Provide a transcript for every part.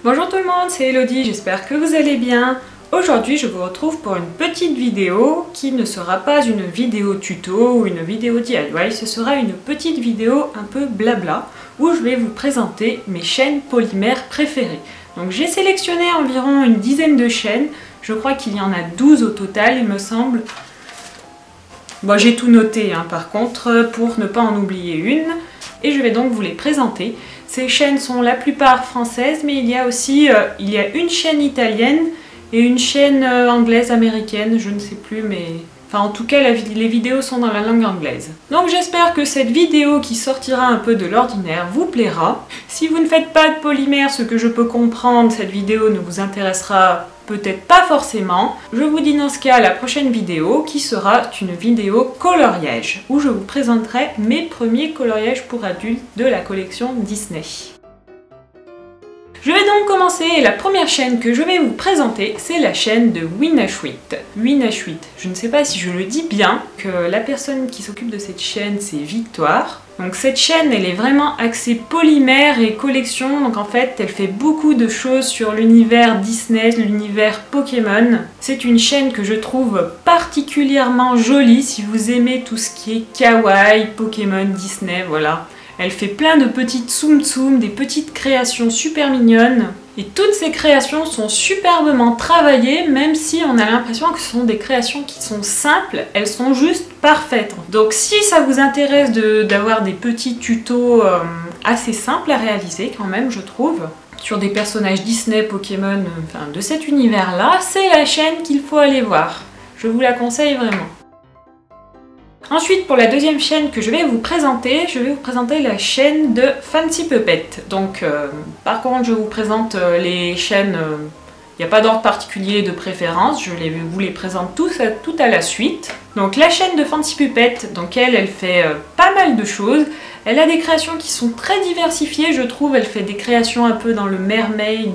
Bonjour tout le monde, c'est Elodie, j'espère que vous allez bien. Aujourd'hui je vous retrouve pour une petite vidéo qui ne sera pas une vidéo tuto ou une vidéo DIY, ce sera une petite vidéo un peu blabla où je vais vous présenter mes chaînes polymères préférées. Donc j'ai sélectionné environ une dizaine de chaînes, je crois qu'il y en a 12 au total il me semble. Bon, j'ai tout noté par contre pour ne pas en oublier une et je vais donc vous les présenter. Ces chaînes sont la plupart françaises mais il y a aussi une chaîne italienne et une chaîne anglaise, américaine, je ne sais plus mais... Enfin en tout cas les vidéos sont dans la langue anglaise. Donc j'espère que cette vidéo qui sortira un peu de l'ordinaire vous plaira. Si vous ne faites pas de polymère, ce que je peux comprendre, cette vidéo ne vous intéressera peut-être pas forcément. Je vous dis dans ce cas à la prochaine vidéo qui sera une vidéo coloriage où je vous présenterai mes premiers coloriages pour adultes de la collection Disney. Je vais donc commencer et la première chaîne que je vais vous présenter, c'est la chaîne de Winashwit. Winashwit, je ne sais pas si je le dis bien, que la personne qui s'occupe de cette chaîne c'est Victoire. Donc cette chaîne elle est vraiment axée polymère et collection, donc en fait elle fait beaucoup de choses sur l'univers Disney, l'univers Pokémon. C'est une chaîne que je trouve particulièrement jolie si vous aimez tout ce qui est kawaii, Pokémon, Disney, voilà. Elle fait plein de petites tsum tsum, des petites créations super mignonnes. Et toutes ces créations sont superbement travaillées, même si on a l'impression que ce sont des créations qui sont simples, elles sont juste parfaites. Donc si ça vous intéresse d'avoir des petits tutos assez simples à réaliser quand même, je trouve, sur des personnages Disney, Pokémon, enfin de cet univers-là, c'est la chaîne qu'il faut aller voir. Je vous la conseille vraiment. Ensuite, pour la deuxième chaîne que je vais vous présenter la chaîne de Fancy Puppet. Donc, par contre, je vous présente les chaînes, il n'y a pas d'ordre particulier de préférence, je vous les présente tout à la suite. Donc, la chaîne de Fancy Puppet, donc elle fait pas mal de choses. Elle a des créations qui sont très diversifiées, je trouve. Elle fait des créations un peu dans le mermaid,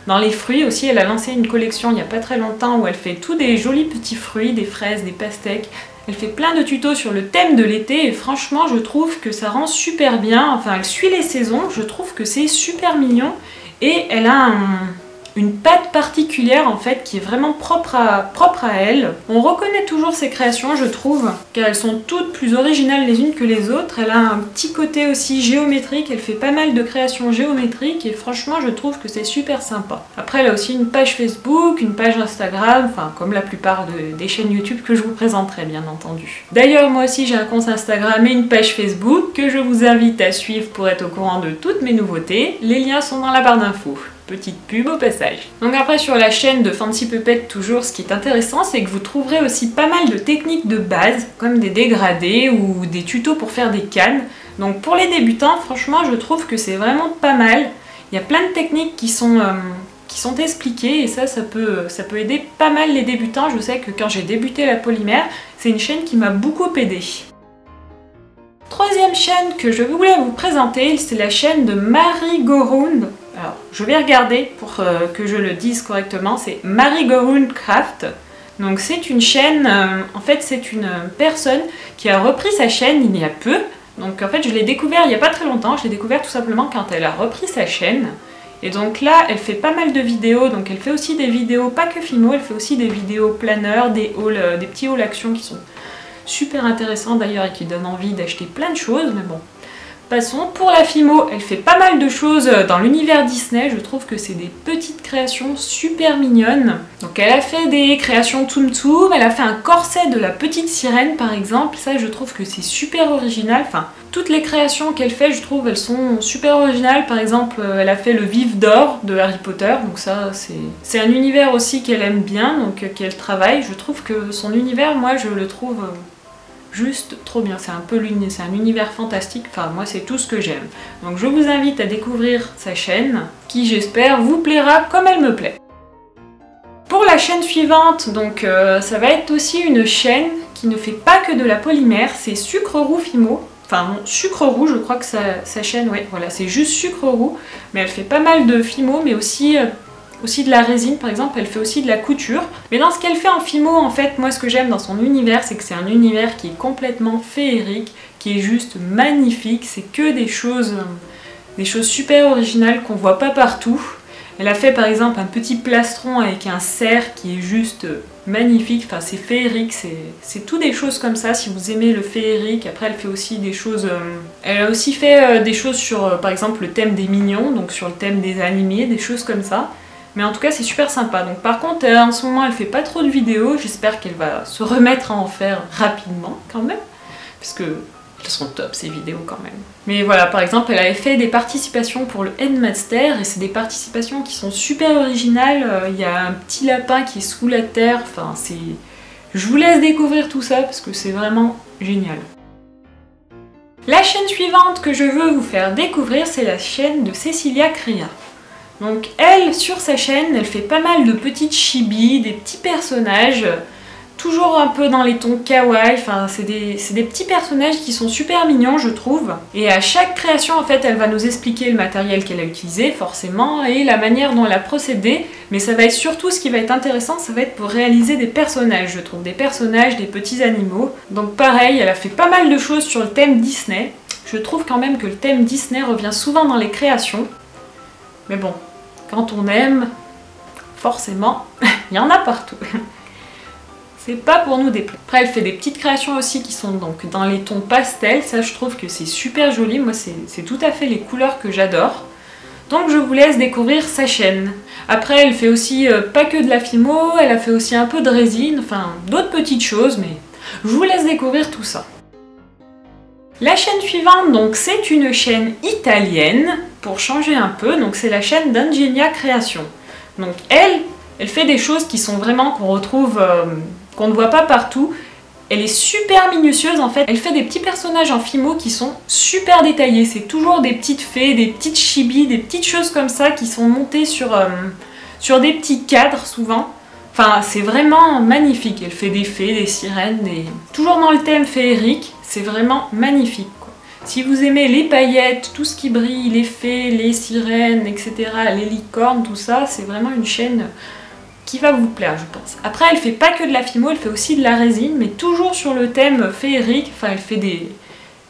dans les fruits aussi. Elle a lancé une collection il n'y a pas très longtemps où elle fait tous des jolis petits fruits, des fraises, des pastèques. Elle fait plein de tutos sur le thème de l'été et franchement je trouve que ça rend super bien, enfin elle suit les saisons, je trouve que c'est super mignon et elle a une patte particulière en fait qui est vraiment propre à elle. On reconnaît toujours ses créations, je trouve qu'elles sont toutes plus originales les unes que les autres. Elle a un petit côté aussi géométrique, elle fait pas mal de créations géométriques et franchement je trouve que c'est super sympa. Après elle a aussi une page Facebook, une page Instagram, enfin comme la plupart des chaînes YouTube que je vous présenterai bien entendu. D'ailleurs moi aussi j'ai un compte Instagram et une page Facebook que je vous invite à suivre pour être au courant de toutes mes nouveautés. Les liens sont dans la barre d'infos. Petite pub au passage. Donc après sur la chaîne de Fancy Puppet toujours ce qui est intéressant c'est que vous trouverez aussi pas mal de techniques de base comme des dégradés ou des tutos pour faire des cannes. Donc pour les débutants franchement je trouve que c'est vraiment pas mal. Il y a plein de techniques qui sont expliquées et ça peut aider pas mal les débutants. Je sais que quand j'ai débuté la polymère c'est une chaîne qui m'a beaucoup aidée. Troisième chaîne que je voulais vous présenter, c'est la chaîne de Marie Go Round. Alors, je vais regarder pour que je le dise correctement, c'est Marie Go Round Craft. Donc c'est une chaîne, en fait c'est une personne qui a repris sa chaîne il y a peu. Donc en fait je l'ai découvert il n'y a pas très longtemps, je l'ai découvert tout simplement quand elle a repris sa chaîne. Et donc là elle fait pas mal de vidéos, donc elle fait aussi des vidéos pas que Fimo, elle fait aussi des vidéos planeurs, des petits hauls action qui sont super intéressant d'ailleurs et qui donne envie d'acheter plein de choses, mais bon. Passons, pour la Fimo, elle fait pas mal de choses dans l'univers Disney, je trouve que c'est des petites créations super mignonnes. Donc elle a fait des créations Tsum Tsum, elle a fait un corset de la petite sirène par exemple, ça je trouve que c'est super original, enfin toutes les créations qu'elle fait je trouve elles sont super originales, par exemple elle a fait le Vif d'or de Harry Potter, donc ça c'est un univers aussi qu'elle aime bien, donc qu'elle travaille, je trouve que son univers moi je le trouve... juste trop bien, c'est un univers fantastique, enfin moi c'est tout ce que j'aime. Donc je vous invite à découvrir sa chaîne, qui j'espère vous plaira comme elle me plaît. Pour la chaîne suivante, donc ça va être aussi une chaîne qui ne fait pas que de la polymère, c'est Sucre Roux Fimo. Enfin non, Sucre Roux, je crois que sa chaîne, ouais, voilà, c'est juste Sucre Roux, mais elle fait pas mal de Fimo, mais aussi de la résine par exemple, elle fait aussi de la couture. Mais dans ce qu'elle fait en Fimo, en fait, moi ce que j'aime dans son univers, c'est que c'est un univers qui est complètement féerique, qui est juste magnifique, c'est que des choses super originales qu'on voit pas partout. Elle a fait par exemple un petit plastron avec un cerf qui est juste magnifique, enfin c'est féerique, c'est tout des choses comme ça si vous aimez le féerique. Après elle fait aussi des choses, elle a aussi fait des choses sur par exemple le thème des mignons, donc sur le thème des animés, des choses comme ça. Mais en tout cas c'est super sympa. Donc par contre en ce moment elle fait pas trop de vidéos, j'espère qu'elle va se remettre à en faire rapidement quand même, parce que elles sont top ces vidéos quand même. Mais voilà, par exemple, elle avait fait des participations pour le Headmaster et c'est des participations qui sont super originales. Il y a un petit lapin qui est sous la terre, enfin c'est... Je vous laisse découvrir tout ça parce que c'est vraiment génial. La chaîne suivante que je veux vous faire découvrir, c'est la chaîne de Cecilia Cria. Donc elle, sur sa chaîne, elle fait pas mal de petites chibis, des petits personnages, toujours un peu dans les tons kawaii, enfin c'est des petits personnages qui sont super mignons je trouve. Et à chaque création en fait elle va nous expliquer le matériel qu'elle a utilisé forcément et la manière dont elle a procédé, mais ça va être surtout ce qui va être intéressant, ça va être pour réaliser des personnages je trouve, des personnages, des petits animaux. Donc pareil, elle a fait pas mal de choses sur le thème Disney. Je trouve quand même que le thème Disney revient souvent dans les créations, mais bon, quand on aime, forcément, il y en a partout. C'est pas pour nous déplaire. Après elle fait des petites créations aussi qui sont donc dans les tons pastels, ça je trouve que c'est super joli, moi c'est tout à fait les couleurs que j'adore. Donc je vous laisse découvrir sa chaîne. Après elle fait aussi pas que de la filmo, elle a fait aussi un peu de résine, enfin d'autres petites choses, mais je vous laisse découvrir tout ça. La chaîne suivante, donc c'est une chaîne italienne, pour changer un peu, donc c'est la chaîne d'Ingenia Creation. Donc elle fait des choses qui sont vraiment qu'on retrouve, qu'on ne voit pas partout. Elle est super minutieuse en fait, elle fait des petits personnages en fimo qui sont super détaillés. C'est toujours des petites fées, des petites chibis, des petites choses comme ça qui sont montées sur des petits cadres souvent. Enfin c'est vraiment magnifique, elle fait des fées, des sirènes, toujours dans le thème féerique, c'est vraiment magnifique quoi. Si vous aimez les paillettes, tout ce qui brille, les fées, les sirènes, etc., les licornes, tout ça, c'est vraiment une chaîne qui va vous plaire je pense. Après elle fait pas que de la fimo, elle fait aussi de la résine, mais toujours sur le thème féerique, enfin elle fait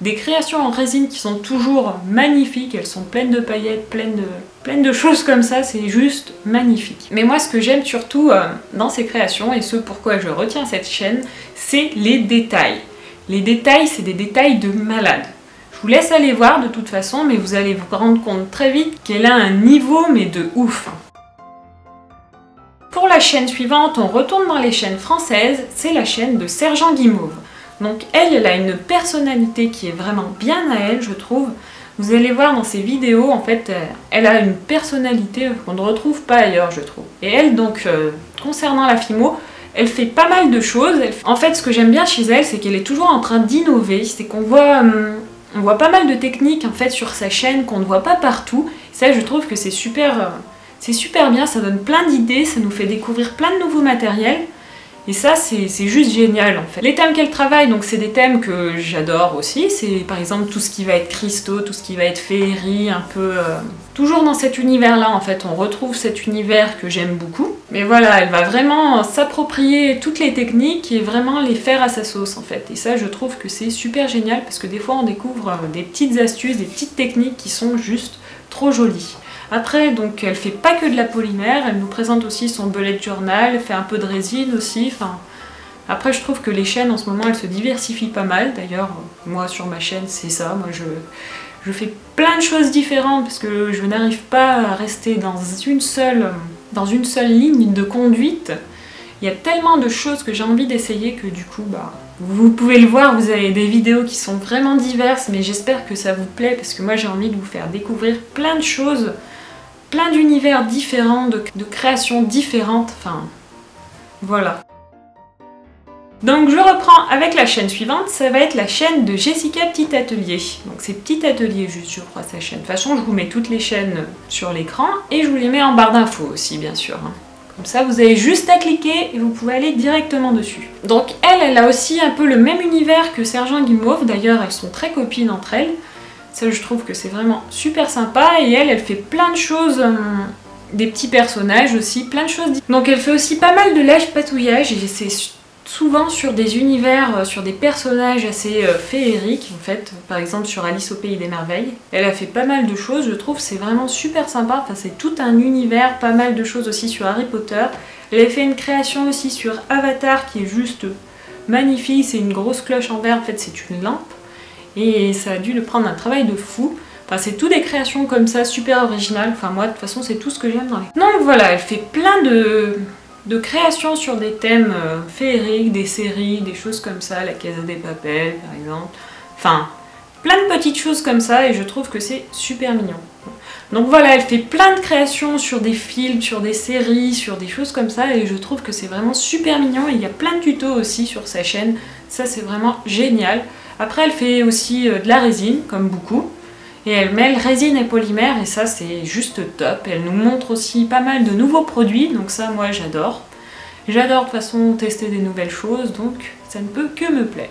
des créations en résine qui sont toujours magnifiques, elles sont pleines de paillettes, pleines de choses comme ça, c'est juste magnifique. Mais moi ce que j'aime surtout dans ces créations, et ce pourquoi je retiens cette chaîne, c'est les détails. Les détails, c'est des détails de malade. Je vous laisse aller voir de toute façon, mais vous allez vous rendre compte très vite qu'elle a un niveau mais de ouf. Pour la chaîne suivante, on retourne dans les chaînes françaises, c'est la chaîne de Sergent Guimauve. Donc elle a une personnalité qui est vraiment bien à elle, je trouve. Vous allez voir dans ses vidéos, en fait, elle a une personnalité qu'on ne retrouve pas ailleurs, je trouve. Et elle, donc, concernant la fimo, elle fait pas mal de choses. En fait, ce que j'aime bien chez elle, c'est qu'elle est toujours en train d'innover. C'est qu'on voit, on voit pas mal de techniques, en fait, sur sa chaîne qu'on ne voit pas partout. Ça, je trouve que c'est super bien, ça donne plein d'idées, ça nous fait découvrir plein de nouveaux matériels. Et ça, c'est juste génial en fait. Les thèmes qu'elle travaille, donc c'est des thèmes que j'adore aussi. C'est par exemple tout ce qui va être cristaux, tout ce qui va être féerie, un peu... Toujours dans cet univers-là en fait, on retrouve cet univers que j'aime beaucoup. Mais voilà, elle va vraiment s'approprier toutes les techniques et vraiment les faire à sa sauce en fait. Et ça, je trouve que c'est super génial parce que des fois on découvre des petites astuces, des petites techniques qui sont juste trop jolies. Après, donc, elle fait pas que de la polymère, elle nous présente aussi son bullet journal, elle fait un peu de résine aussi, enfin... Après, je trouve que les chaînes, en ce moment, elles se diversifient pas mal, d'ailleurs, moi, sur ma chaîne, c'est ça, moi, je fais plein de choses différentes, parce que je n'arrive pas à rester dans une seule ligne de conduite. Il y a tellement de choses que j'ai envie d'essayer que, du coup, bah... Vous pouvez le voir, vous avez des vidéos qui sont vraiment diverses, mais j'espère que ça vous plaît, parce que moi, j'ai envie de vous faire découvrir plein de choses, plein d'univers différents, de créations différentes, enfin, voilà. Donc je reprends avec la chaîne suivante, ça va être la chaîne de Jessica Petit Atelier. Donc c'est Petit Atelier juste, je crois, sa chaîne. De toute façon, je vous mets toutes les chaînes sur l'écran, et je vous les mets en barre d'infos aussi, bien sûr. Comme ça, vous avez juste à cliquer et vous pouvez aller directement dessus. Donc elle a aussi un peu le même univers que Sergent Guimauve, d'ailleurs elles sont très copines entre elles. Ça, je trouve que c'est vraiment super sympa. Et elle fait plein de choses, des petits personnages aussi, plein de choses. Donc elle fait aussi pas mal de lèche-patouillage et c'est souvent sur des univers, sur des personnages assez féeriques en fait, par exemple sur Alice au Pays des Merveilles. Elle a fait pas mal de choses, je trouve, c'est vraiment super sympa, enfin c'est tout un univers, pas mal de choses aussi sur Harry Potter. Elle a fait une création aussi sur Avatar qui est juste magnifique, c'est une grosse cloche en verre, en fait c'est une lampe, et ça a dû le prendre un travail de fou. Enfin, c'est tout des créations comme ça, super originales. Enfin, moi, de toute façon, c'est tout ce que j'aime dans les... Donc voilà, elle fait plein de créations sur des thèmes féeriques, des séries, des choses comme ça, La Casa des Papel, par exemple. Enfin, plein de petites choses comme ça, et je trouve que c'est super mignon. Donc voilà, elle fait plein de créations sur des films, sur des séries, sur des choses comme ça, et je trouve que c'est vraiment super mignon. Et il y a plein de tutos aussi sur sa chaîne, ça c'est vraiment génial. Après, elle fait aussi de la résine, comme beaucoup. Et elle mêle résine et polymère, et ça c'est juste top. Elle nous montre aussi pas mal de nouveaux produits, donc ça moi j'adore. J'adore de toute façon tester des nouvelles choses, donc ça ne peut que me plaire.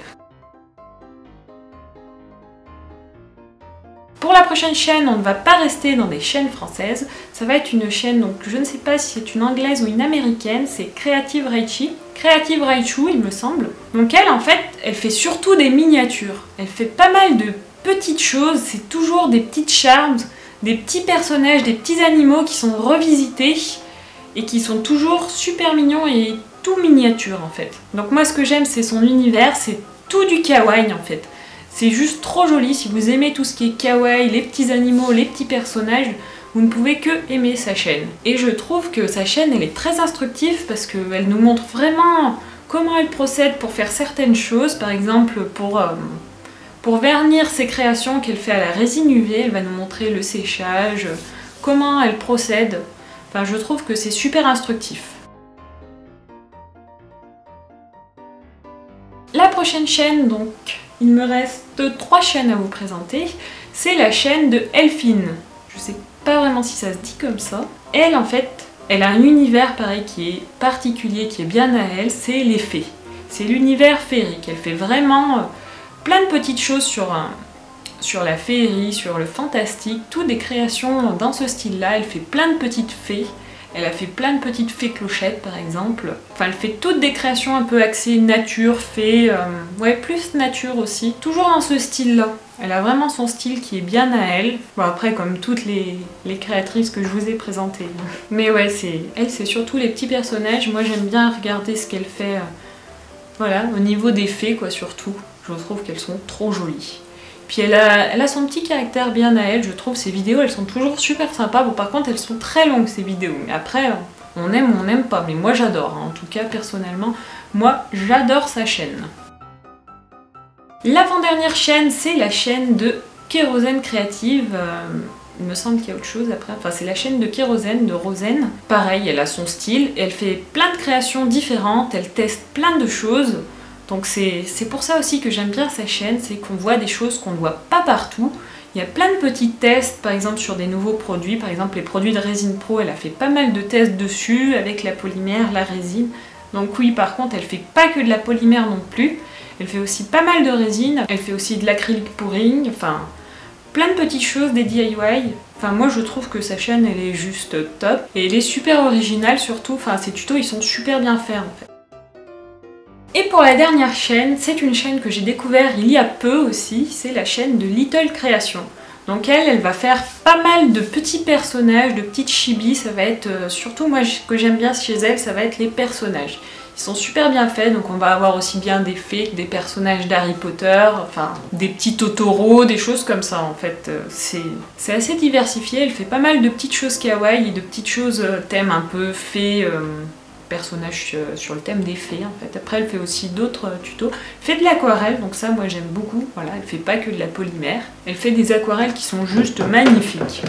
Pour la prochaine chaîne, on ne va pas rester dans des chaînes françaises, ça va être une chaîne, donc je ne sais pas si c'est une anglaise ou une américaine, c'est Creative Raichi. Creative Raichu, il me semble. Donc elle, en fait, elle fait surtout des miniatures. Elle fait pas mal de petites choses, c'est toujours des petites charms, des petits personnages, des petits animaux qui sont revisités et qui sont toujours super mignons et tout miniature en fait. Donc moi ce que j'aime c'est son univers, c'est tout du kawaii en fait. C'est juste trop joli, si vous aimez tout ce qui est kawaii, les petits animaux, les petits personnages, vous ne pouvez que aimer sa chaîne. Et je trouve que sa chaîne elle est très instructive parce qu'elle nous montre vraiment comment elle procède pour faire certaines choses, par exemple pour vernir ses créations qu'elle fait à la résine UV, elle va nous montrer le séchage, comment elle procède. Enfin, je trouve que c'est super instructif. La prochaine chaîne, donc, il me reste 3 chaînes à vous présenter, c'est la chaîne de Elphine. Je sais pas vraiment si ça se dit comme ça. Elle, en fait, elle a un univers pareil qui est particulier, qui est bien à elle, c'est les fées. C'est l'univers féerique, elle fait vraiment plein de petites choses sur la féerie, sur le fantastique, toutes des créations dans ce style-là. Elle fait plein de petites fées. Elle a fait plein de petites fées clochettes par exemple. Enfin, elle fait toutes des créations un peu axées nature, fées, ouais, plus nature aussi. Toujours dans ce style-là. Elle a vraiment son style qui est bien à elle. Bon après, comme toutes les créatrices que je vous ai présentées. Mais ouais, elle c'est surtout les petits personnages. Moi j'aime bien regarder ce qu'elle fait, voilà, au niveau des fées quoi surtout. Je trouve qu'elles sont trop jolies. Puis elle a son petit caractère bien à elle, je trouve. Ses vidéos, elles sont toujours super sympas. Bon, par contre, elles sont très longues, ces vidéos. Mais après, on aime ou on n'aime pas. Mais moi, j'adore. Hein. En tout cas, personnellement, moi, j'adore sa chaîne. L'avant-dernière chaîne, c'est la chaîne de Kérosène Créative. Il me semble qu'il y a autre chose après. Enfin, c'est la chaîne de Kérosène, de Rosen. Pareil, elle a son style. Elle fait plein de créations différentes. Elle teste plein de choses. Donc c'est pour ça aussi que j'aime bien sa chaîne, c'est qu'on voit des choses qu'on ne voit pas partout. Il y a plein de petits tests, par exemple sur des nouveaux produits, par exemple les produits de Résine Pro, elle a fait pas mal de tests dessus, avec la polymère, la résine. Donc oui, par contre, elle fait pas que de la polymère non plus, elle fait aussi pas mal de résine, elle fait aussi de l'acrylique pouring, enfin plein de petites choses, des DIY. Enfin moi je trouve que sa chaîne elle est juste top, et elle est super originale surtout, enfin ses tutos ils sont super bien faits en fait. Et pour la dernière chaîne, c'est une chaîne que j'ai découvert il y a peu aussi, c'est la chaîne de Little Creation. Donc elle va faire pas mal de petits personnages, de petites chibis, ça va être surtout moi ce que j'aime bien chez elle, ça va être les personnages. Ils sont super bien faits, donc on va avoir aussi bien des fées que des personnages d'Harry Potter, enfin des petits Totoro, des choses comme ça en fait. C'est assez diversifié, elle fait pas mal de petites choses kawaii et de petites choses thème un peu fées, personnages sur le thème des fées en fait. Après elle fait aussi d'autres tutos. Elle fait de l'aquarelle, donc ça moi j'aime beaucoup. Voilà, elle fait pas que de la polymère. Elle fait des aquarelles qui sont juste magnifiques.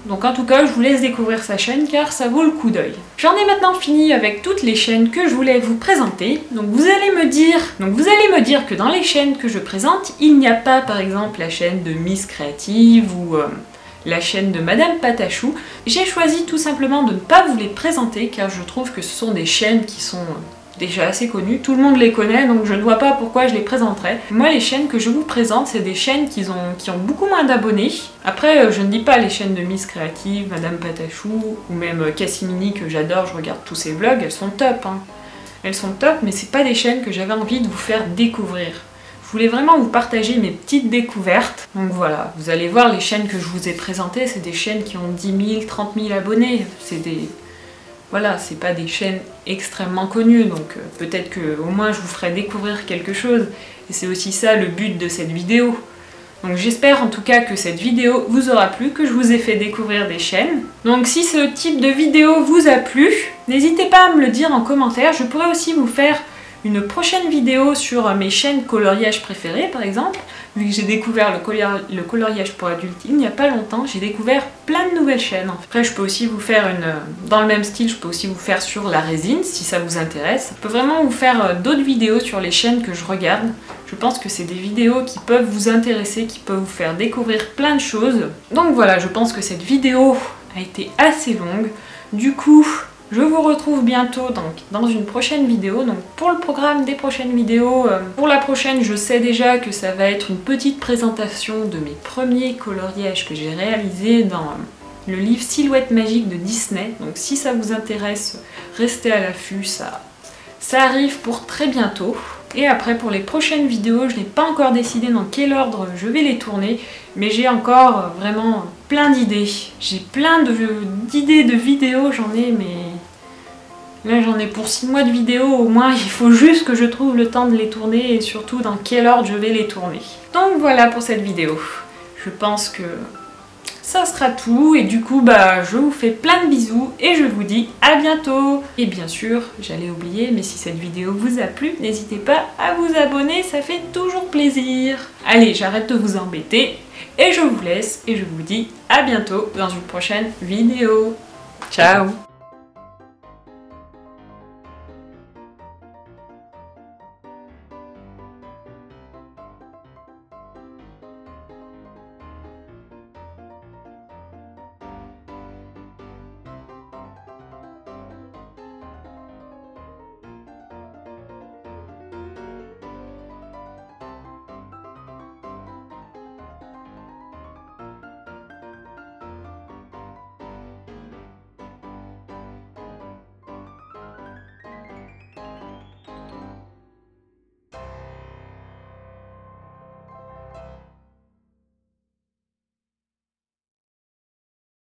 Donc en tout cas je vous laisse découvrir sa chaîne car ça vaut le coup d'œil. J'en ai maintenant fini avec toutes les chaînes que je voulais vous présenter. Donc vous allez me dire que dans les chaînes que je présente, il n'y a pas par exemple la chaîne de Miss Créative ou la chaîne de Madame Patachou. J'ai choisi tout simplement de ne pas vous les présenter car je trouve que ce sont des chaînes qui sont déjà assez connues, tout le monde les connaît donc je ne vois pas pourquoi je les présenterais. Moi les chaînes que je vous présente c'est des chaînes qui ont beaucoup moins d'abonnés. Après je ne dis pas les chaînes de Miss Créative, Madame Patachou ou même Cassimini que j'adore, je regarde tous ses vlogs, elles sont top hein. elles sont top, mais c'est pas des chaînes que j'avais envie de vous faire découvrir. Je voulais vraiment vous partager mes petites découvertes. Donc voilà, vous allez voir les chaînes que je vous ai présentées, c'est des chaînes qui ont 10 000, 30 000 abonnés. C'est des... Voilà, c'est pas des chaînes extrêmement connues, donc peut-être que au moins je vous ferai découvrir quelque chose. Et c'est aussi ça le but de cette vidéo. Donc j'espère en tout cas que cette vidéo vous aura plu, que je vous ai fait découvrir des chaînes. Donc si ce type de vidéo vous a plu, n'hésitez pas à me le dire en commentaire. Je pourrais aussi vous faire une prochaine vidéo sur mes chaînes coloriage préférées par exemple. Vu que j'ai découvert le coloriage pour adultes il n'y a pas longtemps, j'ai découvert plein de nouvelles chaînes. Après je peux aussi vous faire dans le même style, je peux aussi vous faire sur la résine si ça vous intéresse. Je peux vraiment vous faire d'autres vidéos sur les chaînes que je regarde. Je pense que c'est des vidéos qui peuvent vous intéresser, qui peuvent vous faire découvrir plein de choses. Donc voilà, je pense que cette vidéo a été assez longue. Du coup, je vous retrouve bientôt dans une prochaine vidéo. Donc pour le programme des prochaines vidéos, pour la prochaine, je sais déjà que ça va être une petite présentation de mes premiers coloriages que j'ai réalisés dans le livre Silhouette magique de Disney. Donc si ça vous intéresse, restez à l'affût, ça arrive pour très bientôt. Et après pour les prochaines vidéos, je n'ai pas encore décidé dans quel ordre je vais les tourner, mais j'ai encore vraiment plein d'idées. J'ai plein d'idées de vidéos, j'en ai, mais là j'en ai pour 6 mois de vidéos au moins, il faut juste que je trouve le temps de les tourner et surtout dans quel ordre je vais les tourner. Donc voilà pour cette vidéo. Je pense que ça sera tout et du coup je vous fais plein de bisous et je vous dis à bientôt. Et bien sûr, j'allais oublier, mais si cette vidéo vous a plu, n'hésitez pas à vous abonner, ça fait toujours plaisir. Allez, j'arrête de vous embêter et je vous laisse et je vous dis à bientôt dans une prochaine vidéo. Ciao!